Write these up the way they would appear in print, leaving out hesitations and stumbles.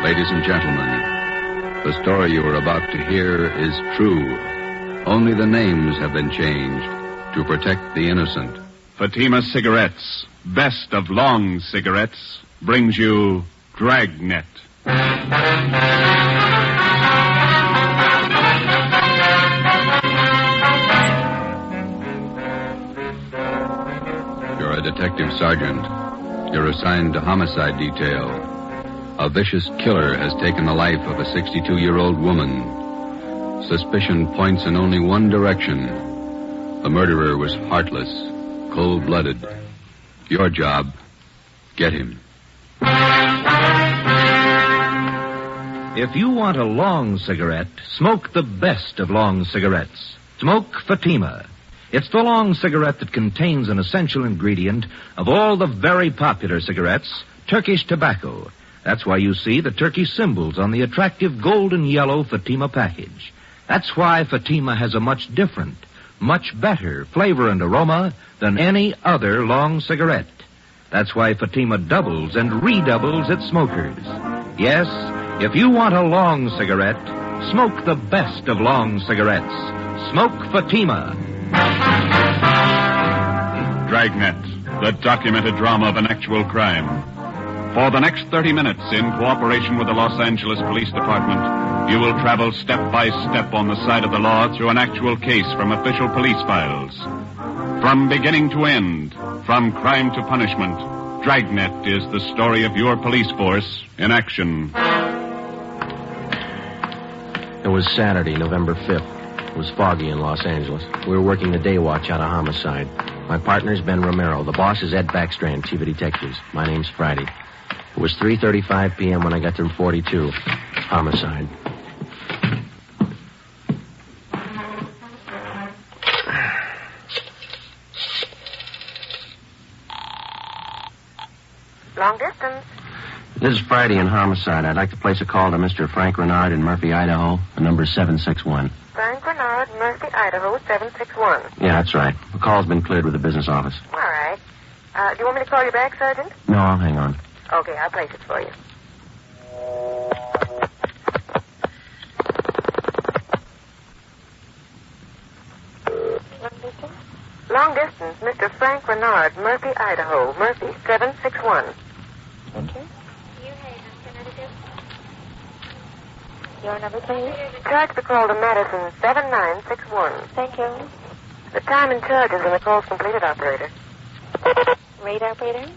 Ladies and gentlemen, the story you are about to hear is true. Only the names have been changed to protect the innocent. Fatima Cigarettes, best of long cigarettes, brings you Dragnet. You're a detective sergeant. You're assigned to homicide detail. A vicious killer has taken the life of a 62-year-old woman. Suspicion points in only one direction. The murderer was heartless, cold-blooded. Your job, get him. If you want a long cigarette, smoke the best of long cigarettes. Smoke Fatima. It's the long cigarette that contains an essential ingredient of all the very popular cigarettes, Turkish tobacco. That's why you see the Turkish symbols on the attractive golden yellow Fatima package. That's why Fatima has a much different, much better flavor and aroma than any other long cigarette. That's why Fatima doubles and redoubles its smokers. Yes, if you want a long cigarette, smoke the best of long cigarettes. Smoke Fatima. Dragnet, the documented drama of an actual crime. For the next 30 minutes, in cooperation with the Los Angeles Police Department, you will travel step by step on the side of the law through an actual case from official police files. From beginning to end, from crime to punishment, Dragnet is the story of your police force in action. It was Saturday, November 5th. It was foggy in Los Angeles. We were working the day watch out of homicide. My partner's Ben Romero. The boss is Ed Backstrand, chief of detectives. My name's Friday. It was 3:35 p.m. when I got to 42. Homicide. Long distance. This is Friday in homicide. I'd like to place a call to Mr. Frank Renard in Murphy, Idaho. The number's 761. Frank Renard, Murphy, Idaho, 761. Yeah, that's right. The call's been cleared with the business office. All right. Do you want me to call you back, Sergeant? No, I'll hang on. Okay, I'll place it for you. Long distance, Mr. Frank Renard, Murphy, Idaho. Murphy, 761. Thank you. Your number, please. Charge the call to Madison, 7961. Thank you. The time and charges when the call's completed, operator. Rate, operator?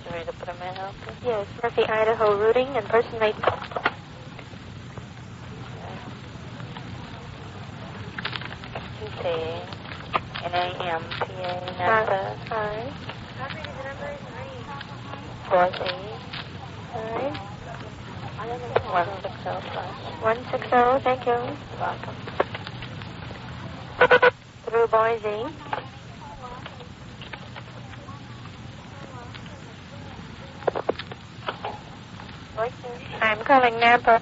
You ready to put a man out? Yes, Murphy, Idaho, routing and person rate. NAMPA number. Hi. Operator, the number is 4-8. Hi. 160, thank you. Welcome. Through Boise. I'm calling Nampa.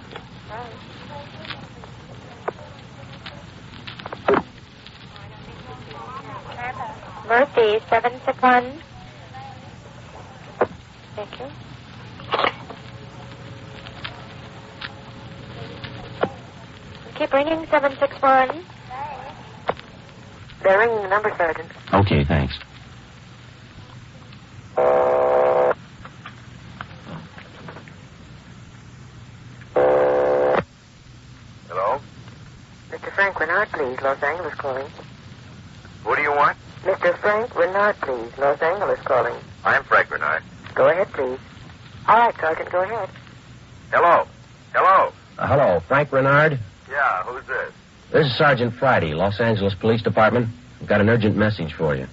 Murphy, 761. Thank you. Keep ringing, 761. They're ringing the number, Sergeant. Okay, thanks. Hello? Mr. Frank Renard, please. Los Angeles calling. Who do you want? Mr. Frank Renard, please. Los Angeles calling. I'm Frank Renard. Go ahead, please. All right, Sergeant, go ahead. Hello? Hello? Hello, Frank Renard? Yeah, who's this? This is Sergeant Friday, Los Angeles Police Department. I've got an urgent message for you.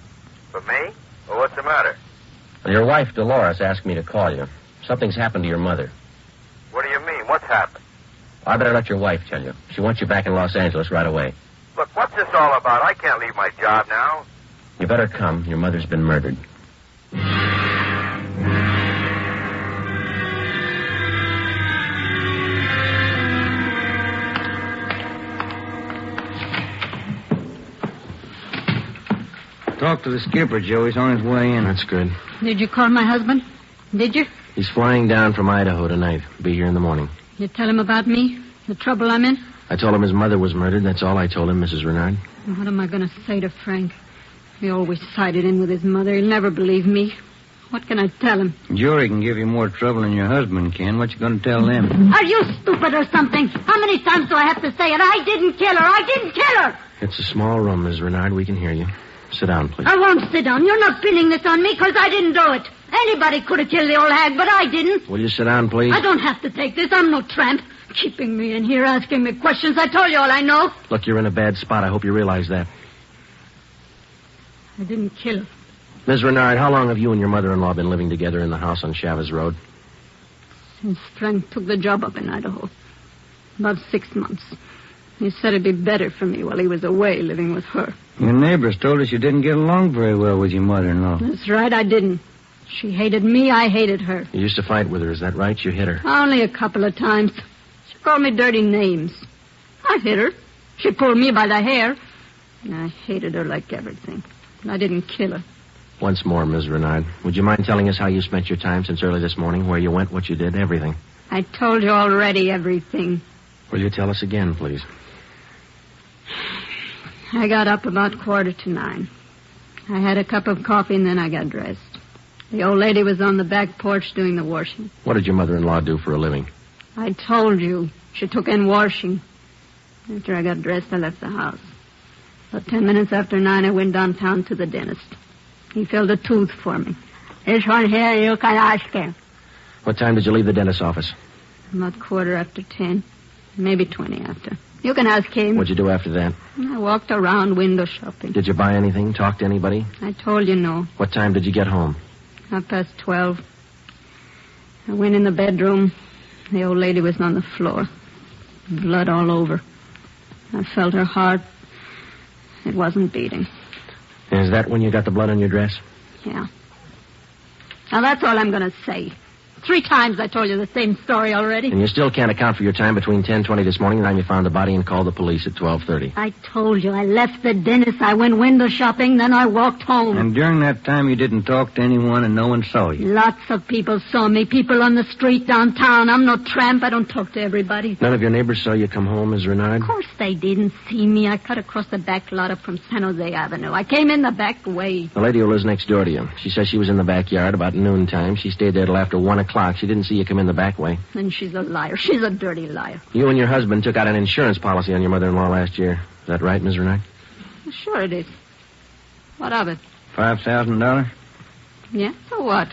For me? Well, what's the matter? Well, your wife, Dolores, asked me to call you. Something's happened to your mother. What do you mean? What's happened? I better let your wife tell you. She wants you back in Los Angeles right away. Look, what's this all about? I can't leave my job now. You better come. Your mother's been murdered. Talk to the skipper, Joe. He's on his way in. That's good. Did you call my husband? Did you? He's flying down from Idaho tonight. Be here in the morning. You tell him about me? The trouble I'm in? I told him his mother was murdered. That's all I told him, Mrs. Renard. What am I going to say to Frank? He always sided in with his mother. He'll never believe me. What can I tell him? Jory can give you more trouble than your husband can. What you going to tell them? Are you stupid or something? How many times do I have to say it? I didn't kill her. I didn't kill her. It's a small room, Ms. Renard. We can hear you. Sit down, please. I won't sit down. You're not pinning this on me because I didn't do it. Anybody could have killed the old hag, but I didn't. Will you sit down, please? I don't have to take this. I'm no tramp. Keeping me in here, asking me questions. I told you all I know. Look, you're in a bad spot. I hope you realize that. I didn't kill her. Ms. Renard, how long have you and your mother-in-law been living together in the house on Chavez Road? Since Frank took the job up in Idaho. About 6 months. He said it'd be better for me while he was away living with her. Your neighbors told us you didn't get along very well with your mother-in-law. That's right, I didn't. She hated me, I hated her. You used to fight with her, is that right? You hit her. Only a couple of times. She called me dirty names. I hit her. She pulled me by the hair. And I hated her like everything. And I didn't kill her. Once more, Ms. Renard, would you mind telling us how you spent your time since early this morning, where you went, what you did, everything? I told you already everything. Will you tell us again, please? I got up about 9:15. I had a cup of coffee and then I got dressed. The old lady was on the back porch doing the washing. What did your mother-in-law do for a living? I told you. She took in washing. After I got dressed, I left the house. About 10 minutes after 9, I went downtown to the dentist. He filled a tooth for me. This one here, you can ask him. What time did you leave the dentist's office? About 10:15. Maybe 20 after. You can ask him. What'd you do after that? I walked around window shopping. Did you buy anything? Talk to anybody? I told you no. What time did you get home? 12:30. I went in the bedroom. The old lady was on the floor. Blood all over. I felt her heart. It wasn't beating. Is that when you got the blood on your dress? Yeah. Now, that's all I'm going to say. 3 times I told you the same story already. And you still can't account for your time between 10:20 this morning and the time you found the body and called the police at 12:30. I told you. I left the dentist. I went window shopping. Then I walked home. And during that time, you didn't talk to anyone and no one saw you? Lots of people saw me. People on the street downtown. I'm no tramp. I don't talk to everybody. None of your neighbors saw you come home, Ms. Renard? Of course they didn't see me. I cut across the back lot up from San Jose Avenue. I came in the back way. The lady who lives next door to you. She says she was in the backyard about noontime. She stayed there till after 1 o'clock. She didn't see you come in the back way. And she's a liar. She's a dirty liar. You and your husband took out an insurance policy on your mother-in-law last year. Is that right, Ms. Renard? Sure it is. What of it? $5,000? Yeah, so what?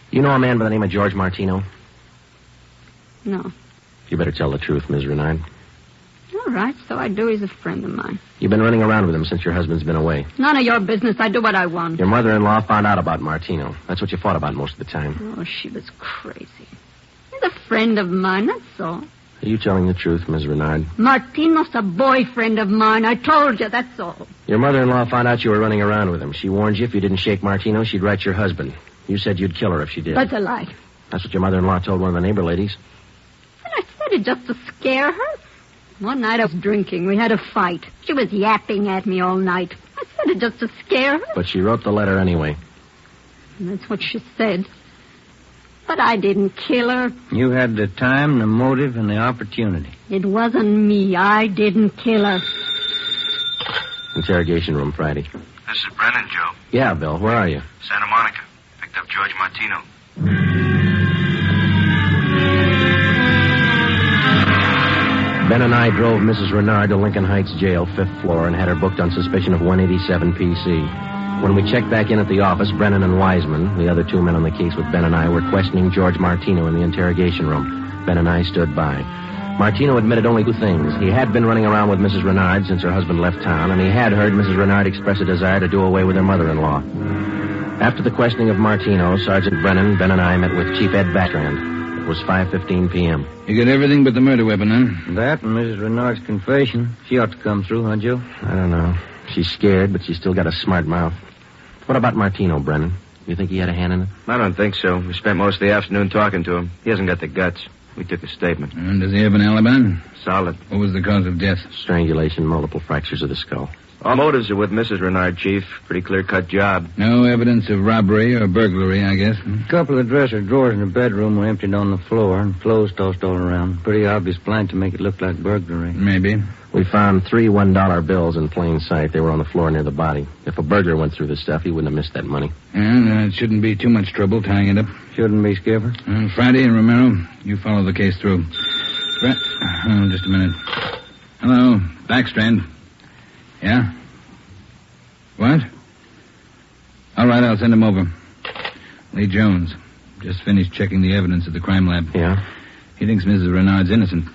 You know a man by the name of George Martino? No. You better tell the truth, Ms. Renard. All right, so I do. He's a friend of mine. You've been running around with him since your husband's been away. None of your business. I do what I want. Your mother-in-law found out about Martino. That's what you fought about most of the time. Oh, she was crazy. He's a friend of mine, that's all. Are you telling the truth, Ms. Renard? Martino's a boyfriend of mine. I told you, that's all. Your mother-in-law found out you were running around with him. She warned you if you didn't shake Martino, she'd write your husband. You said you'd kill her if she did. That's a lie. That's what your mother-in-law told one of the neighbor ladies. And I said it just to scare her. One night I was drinking. We had a fight. She was yapping at me all night. I said it just to scare her. But she wrote the letter anyway. And that's what she said. But I didn't kill her. You had the time, the motive, and the opportunity. It wasn't me. I didn't kill her. Interrogation room, Friday. This is Brennan, Joe. Yeah, Bill. Where are you? Santa Monica. Picked up George Martino. Ben and I drove Mrs. Renard to Lincoln Heights Jail, 5th floor, and had her booked on suspicion of 187 PC. When we checked back in at the office, Brennan and Wiseman, the other 2 men on the case with Ben and I, were questioning George Martino in the interrogation room. Ben and I stood by. Martino admitted only 2 things. He had been running around with Mrs. Renard since her husband left town, and he had heard Mrs. Renard express a desire to do away with her mother-in-law. After the questioning of Martino, Sergeant Brennan, Ben and I met with Chief Ed Backstrand. It was 5:15 p.m. You got everything but the murder weapon, huh? That and Mrs. Renard's confession. She ought to come through, huh, Joe? I don't know. She's scared, but she's still got a smart mouth. What about Martino, Brennan? You think he had a hand in it? I don't think so. We spent most of the afternoon talking to him. He hasn't got the guts. We took a statement. And does he have an alibi? Solid. What was the cause of death? Strangulation, multiple fractures of the skull. All motives are with Mrs. Renard, Chief. Pretty clear-cut job. No evidence of robbery or burglary, I guess. A couple of dresser drawers in the bedroom were emptied on the floor and clothes tossed all around. Pretty obvious plan to make it look like burglary. Maybe. We found 3 $1 bills in plain sight. They were on the floor near the body. If a burglar went through the stuff, he wouldn't have missed that money. And it shouldn't be too much trouble tying it up. Shouldn't be, Skipper. Friday and Romero, you follow the case through. Just a minute. Hello, Backstrand. Yeah? What? All right, I'll send him over. Lee Jones. Just finished checking the evidence at the crime lab. Yeah? He thinks Mrs. Renard's innocent.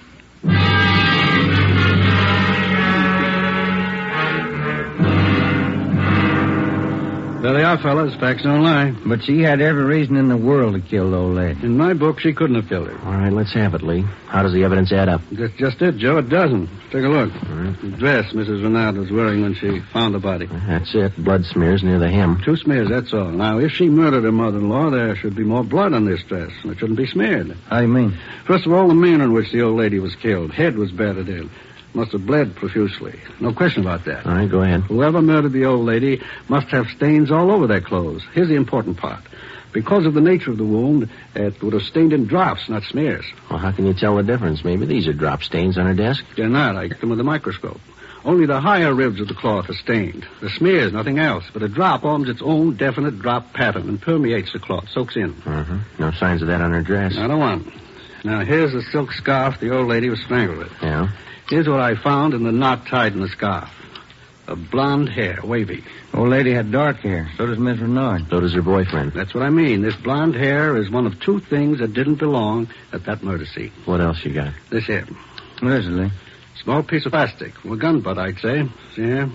There they are, fellas. Facts don't lie. But she had every reason in the world to kill the old lady. In my book, she couldn't have killed her. All right, let's have it, Lee. How does the evidence add up? That's just it, Joe. It doesn't. Take a look. The dress Mrs. Renard was wearing when she found the body. That's it. Blood smears near the hem. 2 smears, that's all. Now, if she murdered her mother-in-law, there should be more blood on this dress, and it shouldn't be smeared. How do you mean? First of all, the manner in which the old lady was killed. Head was battered in. Must have bled profusely. No question about that. All right, go ahead. Whoever murdered the old lady must have stains all over their clothes. Here's the important part. Because of the nature of the wound, it would have stained in drops, not smears. Well, how can you tell the difference? Maybe these are drop stains on her desk. They're not. I checked them with a microscope. Only the higher ribs of the cloth are stained. The smears, nothing else. But a drop forms its own definite drop pattern and permeates the cloth, soaks in. No signs of that on her dress. Not a one. Now, here's the silk scarf the old lady was strangled with. Yeah? Here's what I found in the knot tied in the scarf. A blonde hair, wavy. Old lady had dark hair. So does Miss Renard. So does her boyfriend. That's what I mean. This blonde hair is one of 2 things that didn't belong at that murder scene. What else you got? This here. What is it, Lee? Small piece of plastic. Well, gun butt, I'd say. See here?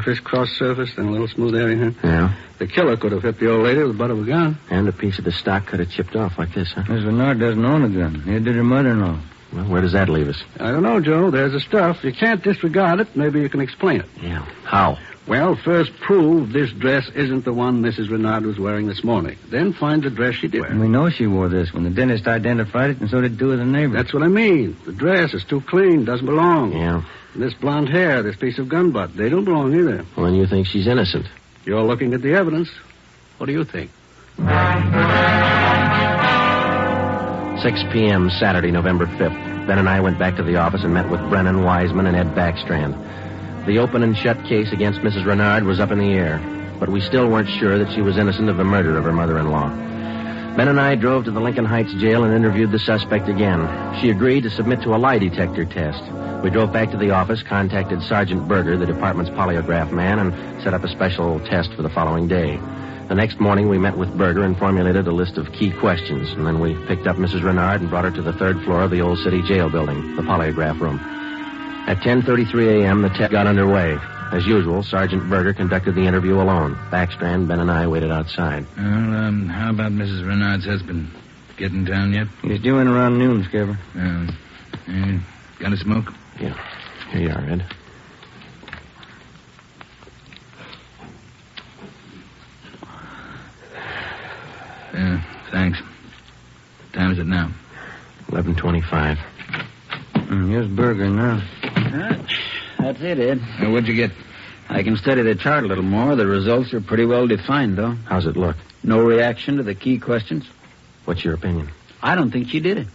Crisscross surface, then a little smooth area here. Yeah? The killer could have hit the old lady with the butt of a gun. And a piece of the stock could have chipped off like this, huh? Miss Renard doesn't own a gun. Neither did her mother-in-law. Well, where does that leave us? I don't know, Joe. There's the stuff. You can't disregard it. Maybe you can explain it. Yeah. How? Well, first prove this dress isn't the one Mrs. Renard was wearing this morning. Then find the dress she did wear. And we know she wore this when the dentist identified it, and so did 2 of the neighbors. That's what I mean. The dress is too clean, doesn't belong. Yeah. And this blonde hair, this piece of gun butt, they don't belong either. Well, then you think she's innocent. You're looking at the evidence. What do you think? 6 p.m. Saturday, November 5th. Ben and I went back to the office and met with Brennan, Wiseman, and Ed Backstrand. The open and shut case against Mrs. Renard was up in the air, but we still weren't sure that she was innocent of the murder of her mother-in-law. Ben and I drove to the Lincoln Heights jail and interviewed the suspect again. She agreed to submit to a lie detector test. We drove back to the office, contacted Sergeant Berger, the department's polygraph man, and set up a special test for the following day. The next morning, we met with Berger and formulated a list of key questions, and then we picked up Mrs. Renard and brought her to the 3rd floor of the old city jail building, the polygraph room. At 10:33 a.m., the test got underway. As usual, Sergeant Berger conducted the interview alone. Backstrand, Ben, and I waited outside. Well, how about Mrs. Renard's husband? Getting down yet? He's due in around noon, Skipper. Got a smoke? Yeah. Here you are, Ed. Thanks. What time is it now? 11:25. Here's Berger now. That's it, Ed. What'd you get? I can study the chart a little more. The results are pretty well defined, though. How's it look? No reaction to the key questions. What's your opinion? I don't think she did it.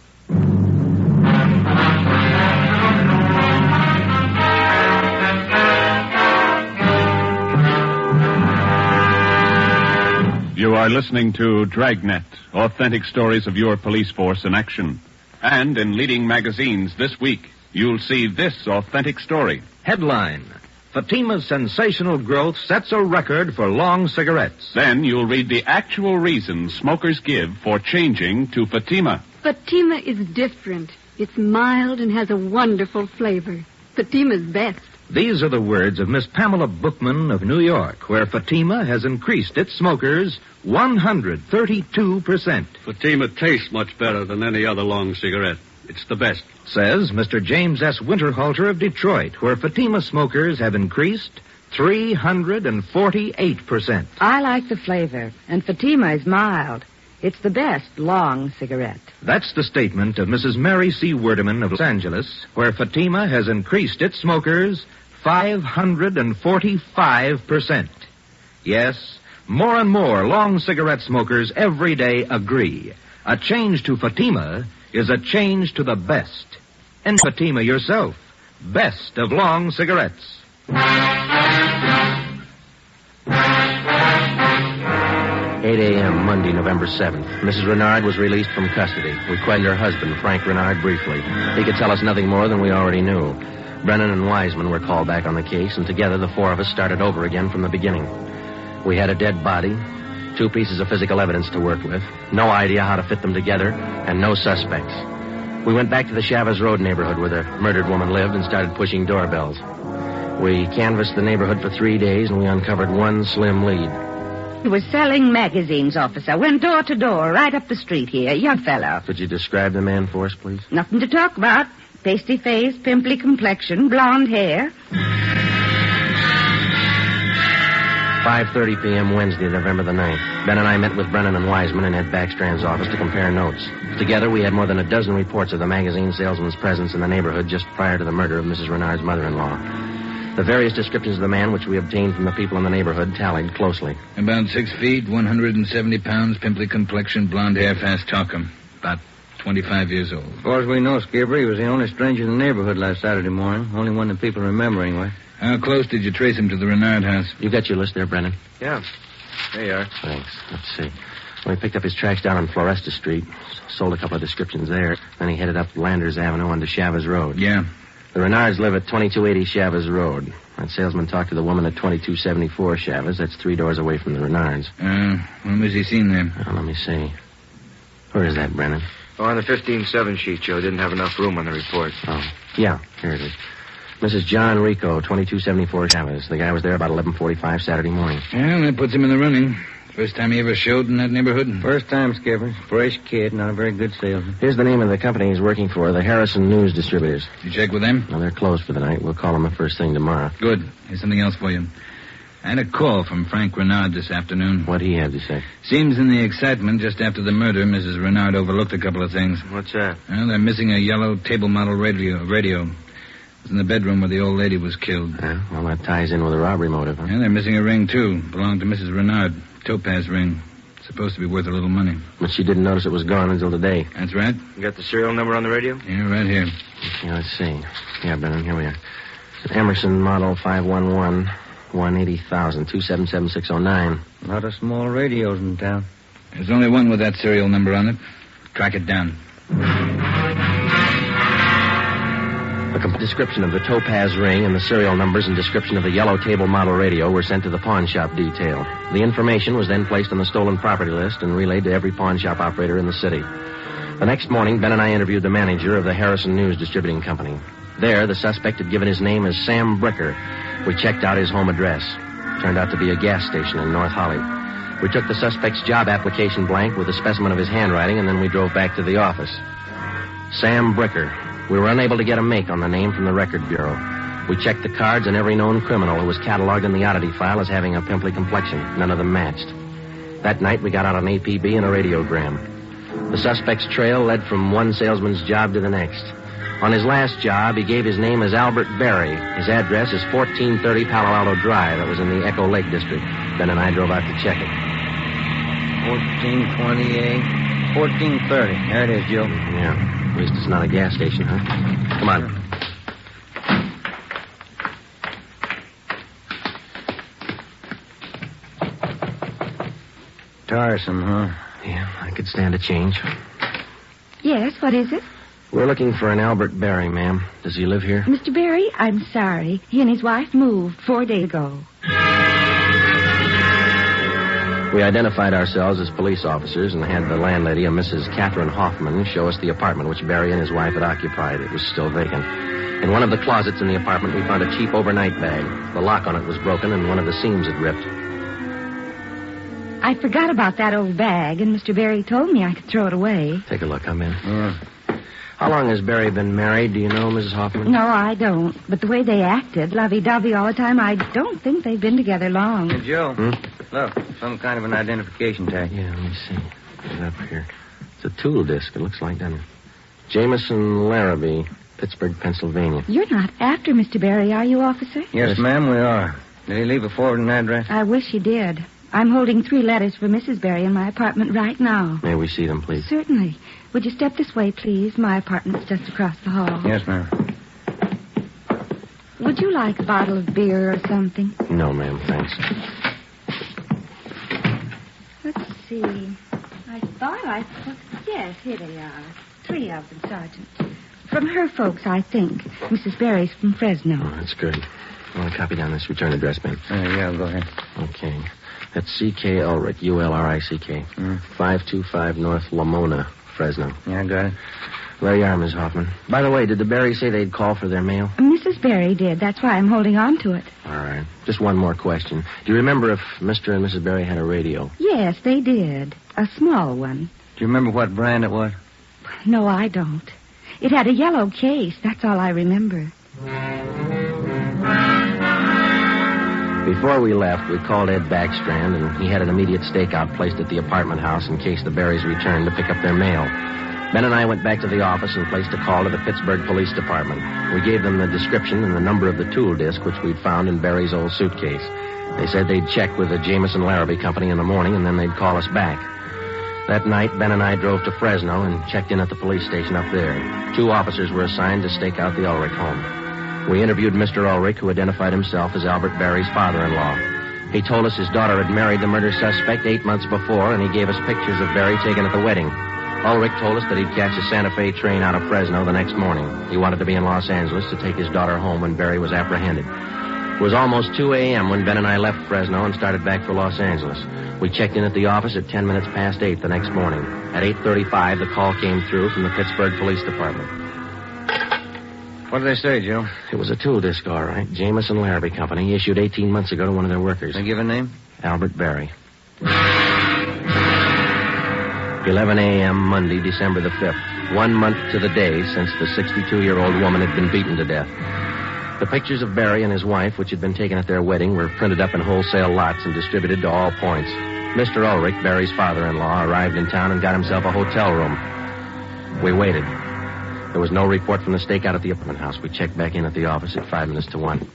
You are listening to Dragnet, authentic stories of your police force in action. And in leading magazines this week, you'll see this authentic story. Headline: Fatima's sensational growth sets a record for long cigarettes. Then you'll read the actual reasons smokers give for changing to Fatima. Fatima is different. It's mild and has a wonderful flavor. Fatima's best. These are the words of Miss Pamela Bookman of New York, where Fatima has increased its smokers 132%. Fatima tastes much better than any other long cigarette. It's the best. Says Mr. James S. Winterhalter of Detroit, where Fatima smokers have increased 348%. I like the flavor, and Fatima is mild. It's the best long cigarette. That's the statement of Mrs. Mary C. Werdeman of Los Angeles, where Fatima has increased its smokers 545%. Yes, more and more long cigarette smokers every day agree. A change to Fatima is a change to the best. And Fatima yourself, best of long cigarettes. 8 a.m., Monday, November 7th. Mrs. Renard was released from custody. We questioned her husband, Frank Renard, briefly. He could tell us nothing more than we already knew. Brennan and Wiseman were called back on the case, and together the four of us started over again from the beginning. We had a dead body, 2 pieces of physical evidence to work with, no idea how to fit them together, and no suspects. We went back to the Chavez Road neighborhood where the murdered woman lived and started pushing doorbells. We canvassed the neighborhood for 3 days, and we uncovered one slim lead. He was selling magazines, officer. Went door to door, right up the street here. Young fellow. Could you describe the man for us, please? Nothing to talk about. Pasty face, pimply complexion, blonde hair. 5:30 p.m. Wednesday, November the 9th. Ben and I met with Brennan and Wiseman in Ed Backstrand's office to compare notes. Together, we had more than a dozen reports of the magazine salesman's presence in the neighborhood just prior to the murder of Mrs. Renard's mother-in-law. The various descriptions of the man which we obtained from the people in the neighborhood tallied closely. About 6 feet, 170 pounds, pimply complexion, blonde hair, fast talker. About 25 years old. As far as we know, Skipper, he was the only stranger in the neighborhood last Saturday morning. Only one that people remember, anyway. How close did you trace him to the Renard house? You got your list there, Brennan? Yeah. There you are. Thanks. Let's see. Well, he picked up his tracks down on Floresta Street, sold a couple of descriptions there. Then he headed up Landers Avenue onto Chavez Road. Yeah. The Renards live at 2280 Chavez Road. That salesman talked to the woman at 2274 Chavez. That's 3 doors away from the Renards. When was he seen there? Let me see. Where is that, Brennan? Oh, on the 15-7 sheet, Joe. Didn't have enough room on the report. Oh, yeah. Here it is. Mrs. John Rico, 2274 Chavez. The guy was there about 11:45 Saturday morning. Yeah, that puts him in the running. First time he ever showed in that neighborhood? First time, Skipper. Fresh kid, not a very good salesman. Here's the name of the company he's working for, the Harrison News Distributors. You check with them? Well, they're closed for the night. We'll call them the first thing tomorrow. Good. Here's something else for you. I had a call from Frank Renard this afternoon. What'd he have to say? Seems in the excitement just after the murder, Mrs. Renard overlooked a couple of things. What's that? Well, they're missing a yellow table model radio. It was in the bedroom where the old lady was killed. Well, that ties in with a robbery motive, huh? Yeah, they're missing a ring, too. Belonged to Mrs. Renard. Topaz ring. Supposed to be worth a little money. But she didn't notice it was gone until today. That's right. You got the serial number on the radio? Yeah, right here. Yeah, let's see. Yeah, Brennan, here we are. Emerson model 511, 180,000, 277,609. A lot of small radios in town. There's only one with that serial number on it. Track it down. A complete description of the topaz ring and the serial numbers and description of the yellow table model radio were sent to the pawn shop detail. The information was then placed on the stolen property list and relayed to every pawn shop operator in the city. The next morning, Ben and I interviewed the manager of the Harrison News Distributing Company. There, the suspect had given his name as Sam Bricker. We checked out his home address. Turned out to be a gas station in North Holly. We took the suspect's job application blank with a specimen of his handwriting, and then we drove back to the office. Sam Bricker. We were unable to get a make on the name from the Record Bureau. We checked the cards on every known criminal who was cataloged in the oddity file as having a pimply complexion. None of them matched. That night, we got out an APB and a radiogram. The suspect's trail led from one salesman's job to the next. On his last job, he gave his name as Albert Berry. His address is 1430 Palo Alto Drive. That was in the Echo Lake District. Ben and I drove out to check it. 1428, 1430. There it is, Joe. Yeah. At least it's not a gas station, huh? Come on. Tiresome, huh? Yeah, I could stand a change. Yes, what is it? We're looking for an Albert Berry, ma'am. Does he live here? Mr. Berry, I'm sorry. He and his wife moved 4 days ago. We identified ourselves as police officers and had the landlady, a Mrs. Catherine Hoffman, show us the apartment which Berry and his wife had occupied. It was still vacant. In one of the closets in the apartment, we found a cheap overnight bag. The lock on it was broken and one of the seams had ripped. I forgot about that old bag, and Mr. Berry told me I could throw it away. Take a look. Come in. How long has Berry been married? Do you know, Mrs. Hoffman? No, I don't. But the way they acted, lovey-dovey all the time, I don't think they've been together long. Hey, Joe. Look, some kind of an identification tag. Yeah, let me see. Put it up here. It's a tool disc, it looks like, doesn't it? Jameson Larrabee. Pittsburgh, Pennsylvania. You're not after Mr. Berry, are you, officer? Yes, ma'am, we are. Did he leave a forwarding address? I wish he did. I'm holding 3 letters for Mrs. Berry in my apartment right now. May we see them, please? Certainly. Would you step this way, please? My apartment's just across the hall. Yes, ma'am. Would you like a bottle of beer or something? No, ma'am, thanks. Let's see. I thought I put... Yes, here they are. 3 of them, Sergeant. From her folks, I think. Mrs. Berry's from Fresno. Oh, that's good. I want to copy down this return address, Ben. Yeah, go ahead. Okay. That's C.K. Ulrich, U-L-R-I-C-K. 525 North Lamona, Fresno. Yeah, I got it. There you are, Miss Hoffman. By the way, did the Berrys say they'd call for their mail? Mrs. Berry did. That's why I'm holding on to it. All right. Just one more question. Do you remember if Mr. and Mrs. Berry had a radio? Yes, they did. A small one. Do you remember what brand it was? No, I don't. It had a yellow case. That's all I remember. Before we left, we called Ed Backstrand, and he had an immediate stakeout placed at the apartment house in case the Berrys returned to pick up their mail. Ben and I went back to the office and placed a call to the Pittsburgh Police Department. We gave them the description and the number of the tool disc which we'd found in Berry's old suitcase. They said they'd check with the Jameson Larrabee Company in the morning, and then they'd call us back. That night, Ben and I drove to Fresno and checked in at the police station up there. 2 officers were assigned to stake out the Ulrich home. We interviewed Mr. Ulrich, who identified himself as Albert Berry's father-in-law. He told us his daughter had married the murder suspect 8 months before, and he gave us pictures of Berry taken at the wedding. Ulrich told us that he'd catch a Santa Fe train out of Fresno the next morning. He wanted to be in Los Angeles to take his daughter home when Berry was apprehended. It was almost 2 a.m. when Ben and I left Fresno and started back for Los Angeles. We checked in at the office at 10 minutes past 8 the next morning. At 8:35, the call came through from the Pittsburgh Police Department. What did they say, Joe? It was a tool disc, all right. Jameson Larrabee Company, issued 18 months ago to one of their workers. They give a name? Albert Berry. 11 a.m. Monday, December the 5th. 1 month to the day since the 62-year-old woman had been beaten to death. The pictures of Berry and his wife, which had been taken at their wedding, were printed up in wholesale lots and distributed to all points. Mr. Ulrich, Berry's father-in-law, arrived in town and got himself a hotel room. We waited. There was no report from the stakeout at the apartment house. We checked back in at the office at 5 minutes to 1.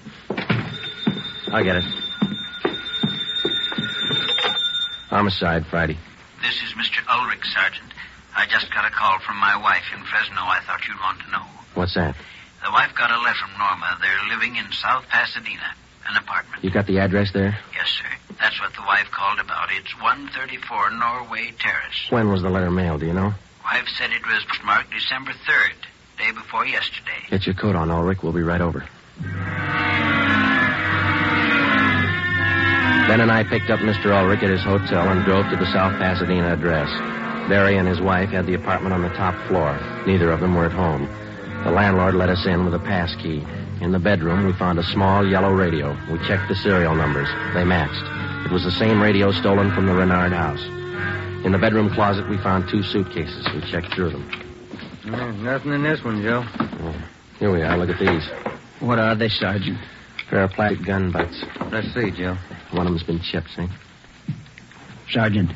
I'll get it. Homicide, Friday. This is Mr. Ulrich, Sergeant. I just got a call from my wife in Fresno. I thought you'd want to know. What's that? The wife got a letter from Norma. They're living in South Pasadena, an apartment. You got the address there? Yes, sir. That's what the wife called about. It's 134 Norway Terrace. When was the letter mailed, do you know? Wife said it was marked December 3rd, day before yesterday. Get your coat on, Ulrich. We'll be right over. Ben and I picked up Mr. Ulrich at his hotel and drove to the South Pasadena address. Berry and his wife had the apartment on the top floor. Neither of them were at home. The landlord let us in with a pass key. In the bedroom, we found a small yellow radio. We checked the serial numbers. They matched. It was the same radio stolen from the Renard house. In the bedroom closet, we found 2 suitcases. We checked through them. Nothing in this one, Joe. Here we are. Look at these. What are they, Sergeant? Pair of plastic gun butts. Let's see, Joe. One of them's been chipped, see? Sergeant,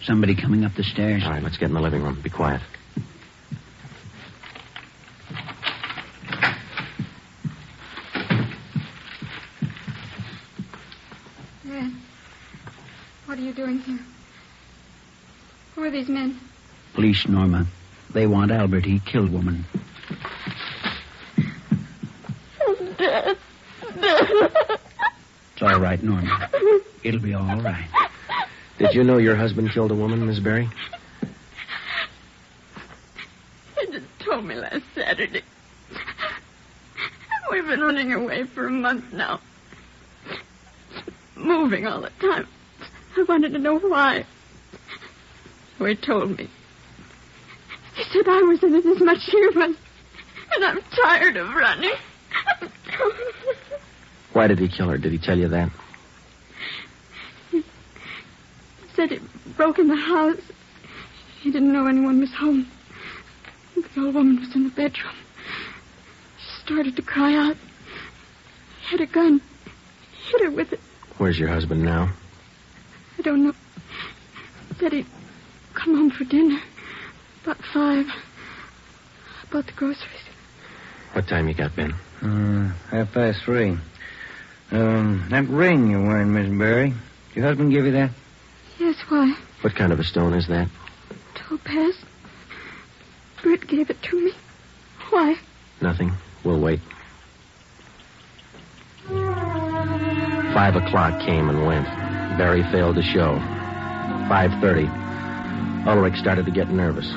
somebody coming up the stairs. All right, let's get in the living room. Be quiet. Man, what are you doing here? Who are these men? Police, Norma. They want Albert. He killed woman. Death. It's all right, Norma. It'll be all right. Did you know your husband killed a woman, Miss Berry? He just told me last Saturday. We've been running away for a month now. Moving all the time. I wanted to know why. So he told me. He said I was in it as much as he was. And I'm tired of running. Why did he kill her? Did he tell you that? He said he broke in the house. He didn't know anyone was home. The old woman was in the bedroom. She started to cry out. He had a gun. He hit her with it. Where's your husband now? I don't know. He said he'd come home for dinner. About 5. I bought the groceries. What time you got, Ben? 3:30. That ring you're wearing, Miss Berry. Did your husband give you that? Yes, why? What kind of a stone is that? Topaz. Britt gave it to me. Why? Nothing. We'll wait. 5 o'clock came and went. Barry failed to show. 5:30. Ulrich started to get nervous.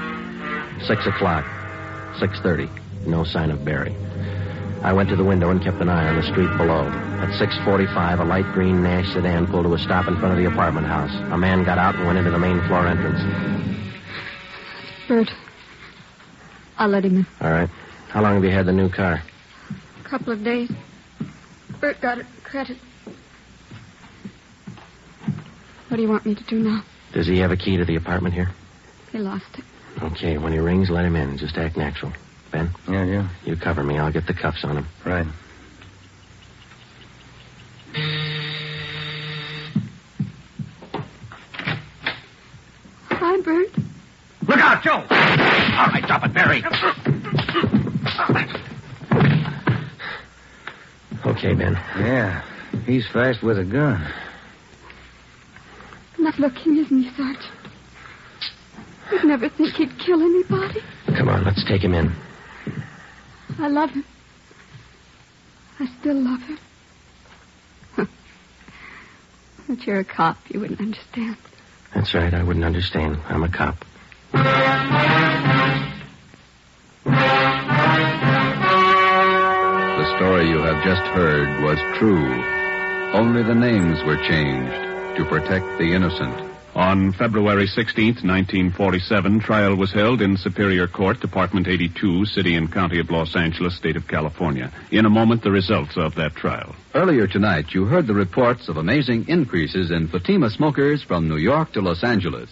6 o'clock. 6:30. No sign of Barry. I went to the window and kept an eye on the street below. At 6:45, a light green Nash sedan pulled to a stop in front of the apartment house. A man got out and went into the main floor entrance. Bert. I'll let him in. All right. How long have you had the new car? A couple of days. Bert got it credit. What do you want me to do now? Does he have a key to the apartment here? He lost it. Okay, when he rings, let him in. Just act natural. Ben? Yeah. You cover me. I'll get the cuffs on him. Right. Hi, Bert. Look out, Joe! All right, drop it, Barry. Okay, Ben. Yeah. He's fast with a gun. Not looking, isn't he, Sergeant? You'd never think he'd kill anybody. Come on, let's take him in. I love him. I still love him. But you're a cop. You wouldn't understand. That's right. I wouldn't understand. I'm a cop. The story you have just heard was true. Only the names were changed to protect the innocent. On February 16th, 1947, trial was held in Superior Court, Department 82, City and County of Los Angeles, State of California. In a moment, the results of that trial. Earlier tonight, you heard the reports of amazing increases in Fatima smokers from New York to Los Angeles.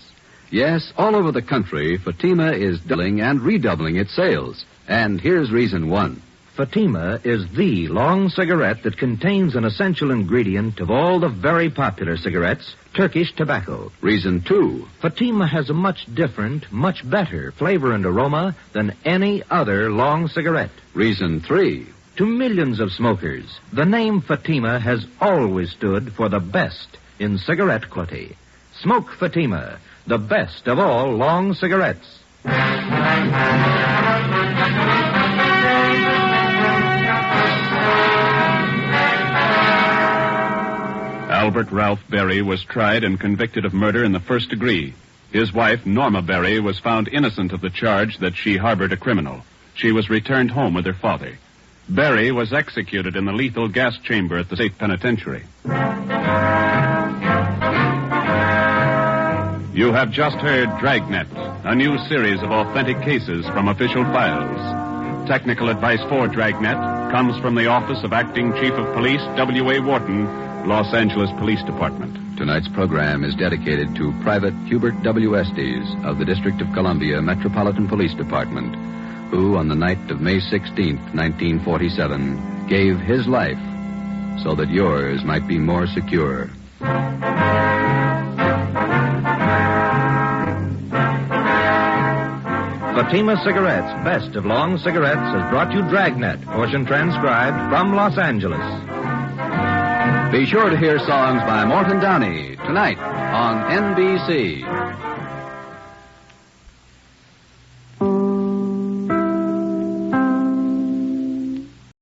Yes, all over the country, Fatima is doubling and redoubling its sales. And here's reason one. Fatima is the long cigarette that contains an essential ingredient of all the very popular cigarettes, Turkish tobacco. Reason two. Fatima has a much different, much better flavor and aroma than any other long cigarette. Reason three. To millions of smokers, the name Fatima has always stood for the best in cigarette quality. Smoke Fatima, the best of all long cigarettes. Albert Ralph Berry was tried and convicted of murder in the first degree. His wife, Norma Berry, was found innocent of the charge that she harbored a criminal. She was returned home with her father. Berry was executed in the lethal gas chamber at the state penitentiary. You have just heard Dragnet, a new series of authentic cases from official files. Technical advice for Dragnet comes from the Office of Acting Chief of Police W.A. Wharton, Los Angeles Police Department. Tonight's program is dedicated to Private Hubert W. Estes of the District of Columbia Metropolitan Police Department, who on the night of May 16th, 1947, gave his life so that yours might be more secure. Fatima Cigarettes, best of long cigarettes, has brought you Dragnet, portion transcribed from Los Angeles. Be sure to hear songs by Morton Downey tonight on NBC.